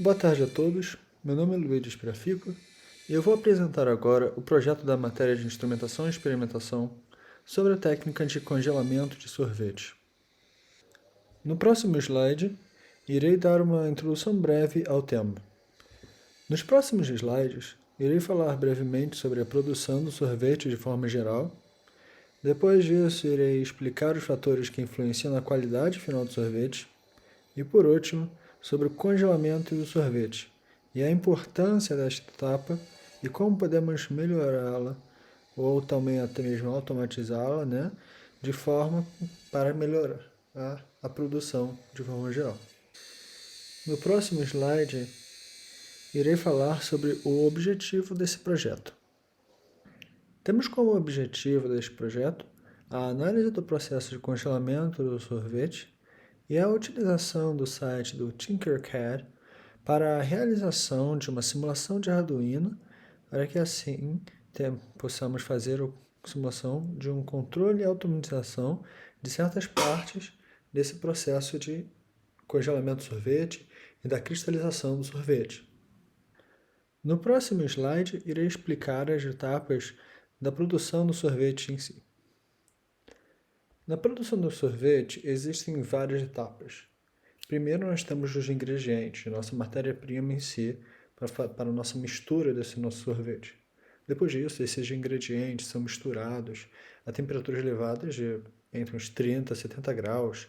Boa tarde a todos, meu nome é Luiz Espirafico e eu vou apresentar agora o projeto da matéria de instrumentação e experimentação sobre a técnica de congelamento de sorvete. No próximo slide, irei dar uma introdução breve ao tema. Nos próximos slides, irei falar brevemente sobre a produção do sorvete de forma geral. Depois disso, irei explicar os fatores que influenciam na qualidade final do sorvete. E por último, sobre o congelamento do sorvete e a importância desta etapa e como podemos melhorá-la ou também até mesmo automatizá-la, de forma para melhorar a produção de forma geral. No próximo slide, irei falar sobre o objetivo desse projeto. Temos como objetivo deste projeto a análise do processo de congelamento do sorvete e a utilização do site do Tinkercad para a realização de uma simulação de Arduino, para que assim possamos fazer a simulação de um controle e automatização de certas partes desse processo de congelamento do sorvete e da cristalização do sorvete. No próximo slide, irei explicar as etapas da produção do sorvete em si. Na produção do sorvete, existem várias etapas. Primeiro, nós temos os ingredientes, nossa matéria-prima em si, para a nossa mistura desse nosso sorvete. Depois disso, esses ingredientes são misturados a temperaturas elevadas de entre uns 30 a 70 graus,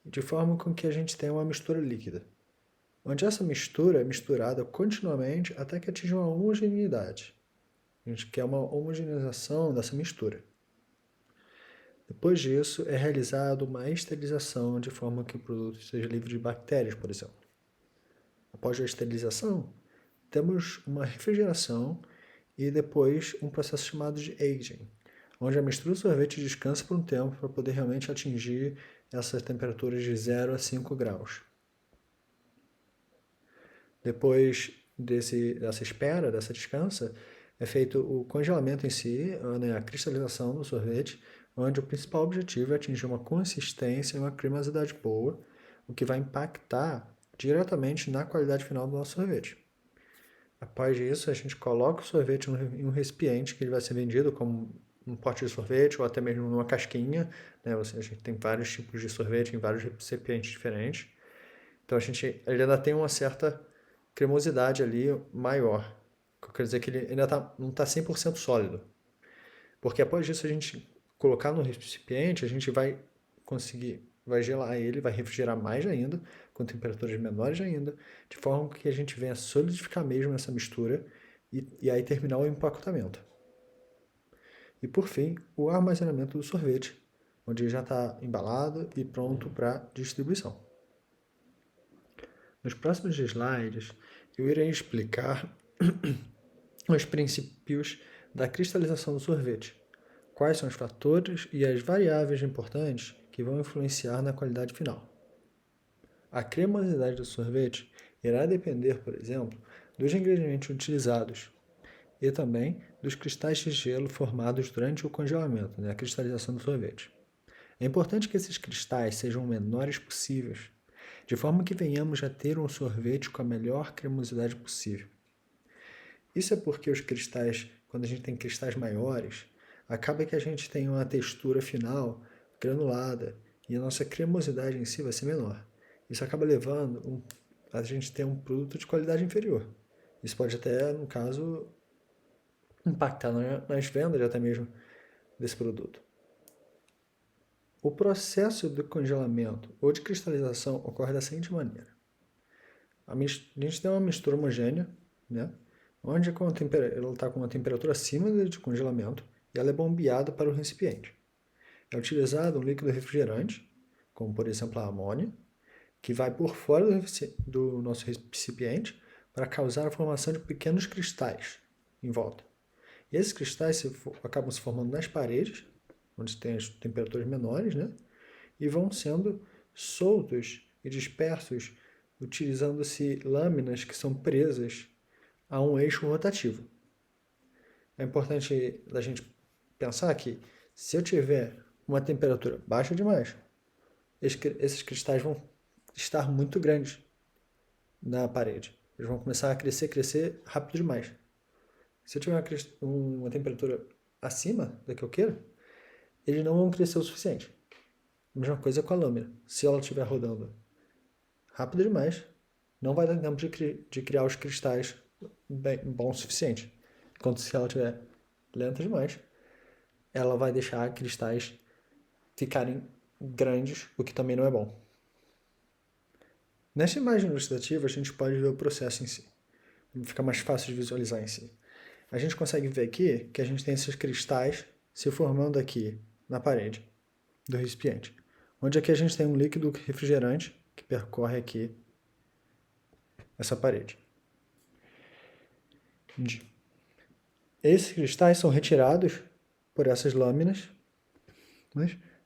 de forma com que a gente tenha uma mistura líquida, onde essa mistura é misturada continuamente até que atinja uma homogeneidade. A gente quer uma homogeneização dessa mistura. Depois disso, é realizada uma esterilização de forma que o produto seja livre de bactérias, por exemplo. Após a esterilização, temos uma refrigeração e depois um processo chamado de aging, onde a mistura do sorvete descansa por um tempo para poder realmente atingir essas temperaturas de 0 a 5 graus. Depois dessa espera, dessa descansa, é feito o congelamento em si, a cristalização do sorvete, onde o principal objetivo é atingir uma consistência e uma cremosidade boa, o que vai impactar diretamente na qualidade final do nosso sorvete. Após isso, a gente coloca o sorvete em um recipiente que ele vai ser vendido como um pote de sorvete ou até mesmo numa casquinha, a gente tem vários tipos de sorvete em vários recipientes diferentes. Então ele ainda tem uma certa cremosidade ali maior. Quer dizer que ele ainda não está 100% sólido. Porque após disso a gente colocar no recipiente, a gente vai gelar ele, vai refrigerar mais ainda, com temperaturas menores ainda, de forma que a gente venha solidificar mesmo essa mistura e aí terminar o empacotamento. E por fim, o armazenamento do sorvete, onde ele já está embalado e pronto para distribuição. Nos próximos slides, eu irei explicar os princípios da cristalização do sorvete, quais são os fatores e as variáveis importantes que vão influenciar na qualidade final. A cremosidade do sorvete irá depender, por exemplo, dos ingredientes utilizados e também dos cristais de gelo formados durante o congelamento, a cristalização do sorvete. É importante que esses cristais sejam menores possíveis, de forma que venhamos a ter um sorvete com a melhor cremosidade possível. Isso é porque os cristais, quando a gente tem cristais maiores, acaba que a gente tem uma textura final granulada e a nossa cremosidade em si vai ser menor. Isso acaba levando a gente ter um produto de qualidade inferior. Isso pode até, no caso, impactar nas vendas até mesmo desse produto. O processo de congelamento ou de cristalização ocorre da seguinte maneira. A gente tem uma mistura homogênea, onde ela está com uma temperatura acima de congelamento e ela é bombeada para o recipiente. É utilizado um líquido refrigerante, como por exemplo a amônia, que vai por fora do nosso recipiente para causar a formação de pequenos cristais em volta. E esses cristais acabam se formando nas paredes, onde tem as temperaturas menores, e vão sendo soltos e dispersos utilizando-se lâminas que são presas a um eixo rotativo. É importante a gente pensar que se eu tiver uma temperatura baixa demais, esses cristais vão estar muito grandes. na parede. Eles vão começar a crescer rápido demais. Se eu tiver uma temperatura acima da que eu quero, eles não vão crescer o suficiente. A mesma coisa com a lâmina. Se ela estiver rodando rápido demais, não vai dar tempo de criar os cristais bom o suficiente. Enquanto se ela estiver lenta demais, ela vai deixar cristais ficarem grandes, o que também não é bom. Nesta imagem ilustrativa, a gente pode ver o processo em si. Fica mais fácil de visualizar em si. A gente consegue ver aqui que a gente tem esses cristais se formando aqui na parede do recipiente, onde aqui a gente tem um líquido refrigerante que percorre aqui essa parede. Esses cristais são retirados por essas lâminas,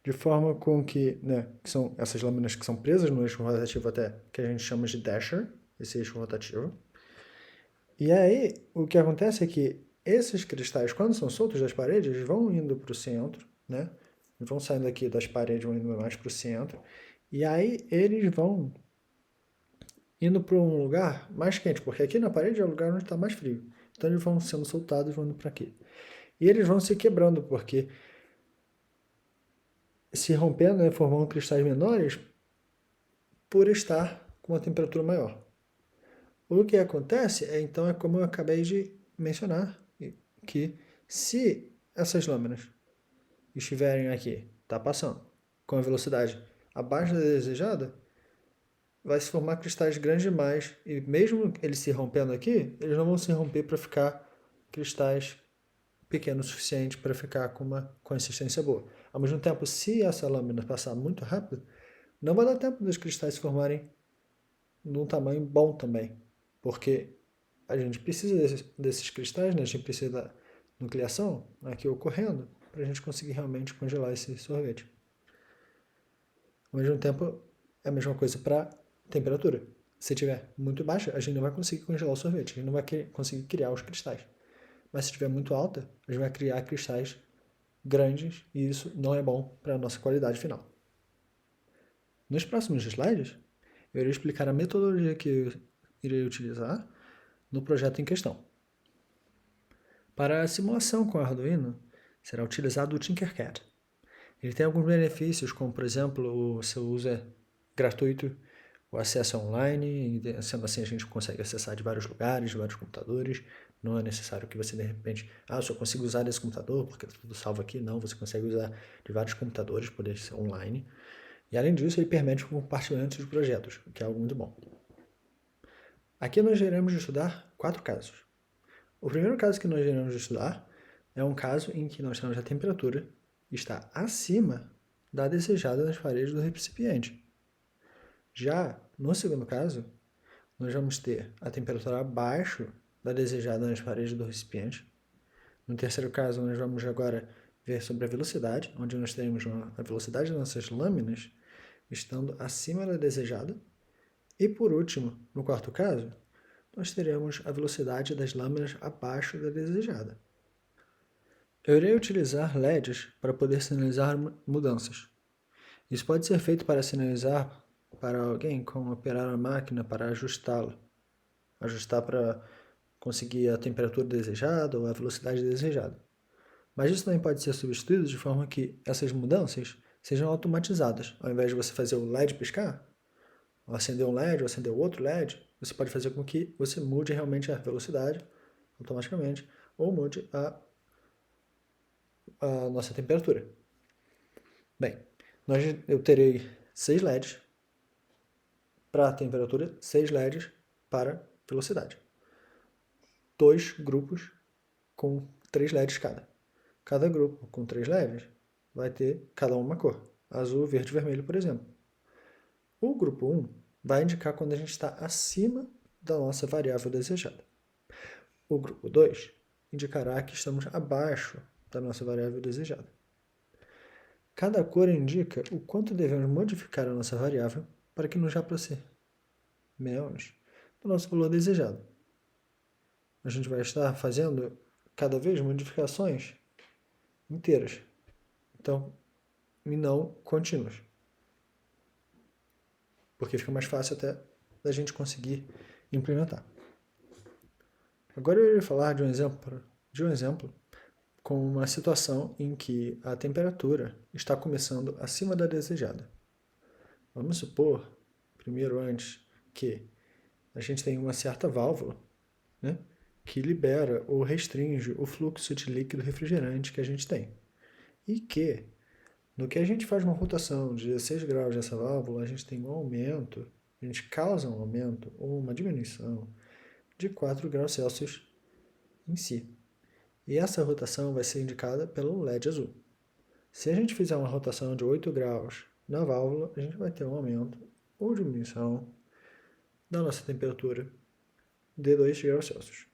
de forma com que são essas lâminas que são presas no eixo rotativo até, que a gente chama de dasher, esse eixo rotativo. E aí, o que acontece é que esses cristais, quando são soltos das paredes, eles vão indo para o centro, vão saindo aqui das paredes, vão indo mais para o centro, e aí eles vão indo para um lugar mais quente, porque aqui na parede é o lugar onde está mais frio. Então eles vão sendo soltados e vão indo para aqui. E eles vão se quebrando, porque se rompendo, formando cristais menores por estar com uma temperatura maior. O que acontece então é como eu acabei de mencionar, que se essas lâminas estiverem aqui, está passando, com a velocidade abaixo da desejada, vai se formar cristais grandes demais, e mesmo eles se rompendo aqui, eles não vão se romper para ficar cristais pequenos o suficiente para ficar com uma consistência boa. Ao mesmo tempo, se essa lâmina passar muito rápido, não vai dar tempo dos cristais se formarem num tamanho bom também, porque a gente precisa desses cristais, a gente precisa da nucleação aqui ocorrendo para a gente conseguir realmente congelar esse sorvete. Ao mesmo tempo, é a mesma coisa para temperatura. Se tiver muito baixa, a gente não vai conseguir congelar o sorvete, a gente não vai conseguir criar os cristais. Mas se estiver muito alta, a gente vai criar cristais grandes e isso não é bom para a nossa qualidade final. Nos próximos slides, eu irei explicar a metodologia que eu irei utilizar no projeto em questão. Para a simulação com Arduino, será utilizado o Tinkercad. Ele tem alguns benefícios, como por exemplo, o seu uso é gratuito, o acesso é online, e sendo assim a gente consegue acessar de vários lugares, de vários computadores. Não é necessário que você de repente, eu só consigo usar desse computador porque está tudo salvo aqui. Não, você consegue usar de vários computadores, poder ser online. E além disso, ele permite o compartilhamento de projetos, o que é algo muito bom. Aqui nós iremos estudar 4 casos. O primeiro caso que nós iremos estudar é um caso em que nós temos a temperatura que está acima da desejada nas paredes do recipiente. Já no segundo caso, nós vamos ter a temperatura abaixo da desejada nas paredes do recipiente. No terceiro caso, nós vamos agora ver sobre a velocidade, onde nós teremos a velocidade das nossas lâminas estando acima da desejada. E por último, no quarto caso, nós teremos a velocidade das lâminas abaixo da desejada. Eu irei utilizar LEDs para poder sinalizar mudanças. Isso pode ser feito para sinalizar para alguém como operar a máquina para ajustá-la. Ajustar para conseguir a temperatura desejada ou a velocidade desejada. Mas isso também pode ser substituído de forma que essas mudanças sejam automatizadas. Ao invés de você fazer o LED piscar, ou acender um LED ou acender outro LED, você pode fazer com que você mude realmente a velocidade automaticamente ou mude a nossa temperatura. Bem, eu terei 6 LEDs para a temperatura, 6 LEDs para velocidade. 2 grupos com 3 LEDs cada. Cada grupo com 3 LEDs vai ter cada uma cor. Azul, verde e vermelho, por exemplo. O grupo 1 vai indicar quando a gente está acima da nossa variável desejada. O grupo 2 indicará que estamos abaixo da nossa variável desejada. Cada cor indica o quanto devemos modificar a nossa variável para que nos aproximemos do nosso valor desejado. A gente vai estar fazendo cada vez modificações inteiras, então, e não contínuas, porque fica mais fácil até da gente conseguir implementar. Agora eu irei falar de um exemplo com uma situação em que a temperatura está começando acima da desejada. Vamos supor, primeiro antes, que a gente tem uma certa válvula, né, que libera ou restringe o fluxo de líquido refrigerante que a gente tem. E que, no que a gente faz uma rotação de 16 graus dessa válvula, a gente tem um aumento, a gente causa um aumento ou uma diminuição de 4 graus Celsius em si. E essa rotação vai ser indicada pelo LED azul. Se a gente fizer uma rotação de 8 graus na válvula, a gente vai ter um aumento ou diminuição da nossa temperatura de 2 graus Celsius.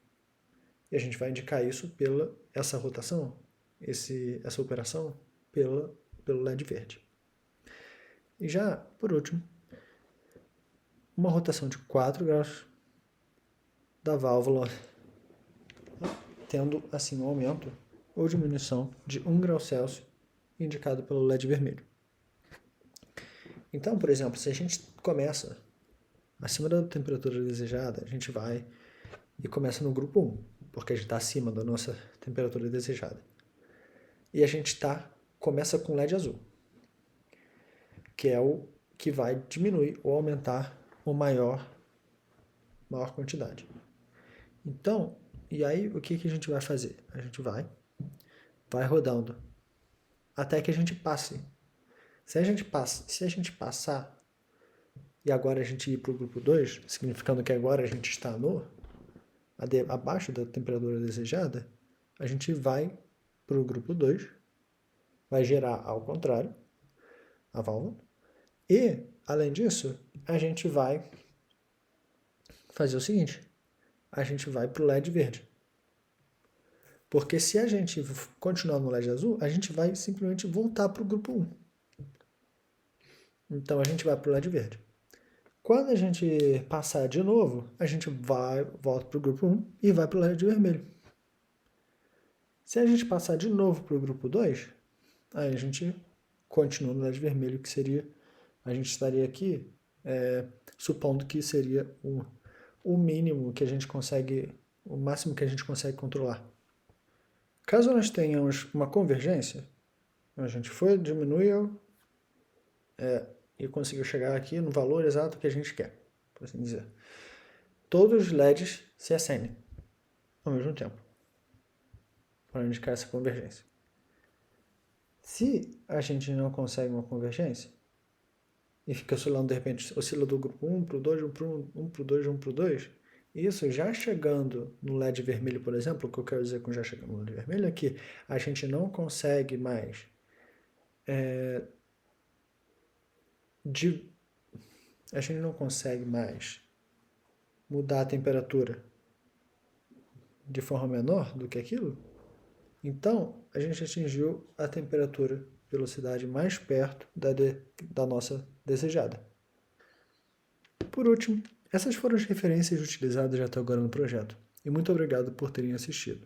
E a gente vai indicar isso pela essa rotação, essa operação, pelo LED verde. E já, por último, uma rotação de 4 graus da válvula, tendo assim um aumento ou diminuição de 1 grau Celsius, indicado pelo LED vermelho. Então, por exemplo, se a gente começa acima da temperatura desejada, a gente vai e começa no grupo 1, porque a gente está acima da nossa temperatura desejada. E a gente começa com LED azul, que é o que vai diminuir ou aumentar a maior quantidade. Então, e aí o que a gente vai fazer? A gente vai rodando até que a gente passe. Se a gente passar e agora a gente ir para o grupo 2, significando que agora a gente está abaixo da temperatura desejada, a gente vai para o grupo 2, vai gerar ao contrário a válvula, e, além disso, a gente vai fazer o seguinte, a gente vai para o LED verde. Porque se a gente continuar no LED azul, a gente vai simplesmente voltar para o grupo 1. Então, a gente vai para o LED verde. Quando a gente passar de novo, a gente volta para o grupo 1 e vai para o LED vermelho. Se a gente passar de novo para o grupo 2, aí a gente continua no LED vermelho, que seria, a gente estaria aqui supondo que seria o mínimo que a gente consegue, o máximo que a gente consegue controlar. Caso nós tenhamos uma convergência, a gente diminuiu e conseguiu chegar aqui no valor exato que a gente quer, por assim dizer. Todos os LEDs se acendem ao mesmo tempo, para indicar essa convergência. Se a gente não consegue uma convergência, e fica oscilando, de repente, oscila do grupo 1 para o 2, 1 para o 2, 1 para o 2, isso já chegando no LED vermelho, por exemplo, o que eu quero dizer com já chegando no LED vermelho é que a gente não consegue mais mudar a temperatura de forma menor do que aquilo, então a gente atingiu a temperatura, velocidade mais perto da nossa desejada. Por último, essas foram as referências utilizadas até agora no projeto, e muito obrigado por terem assistido.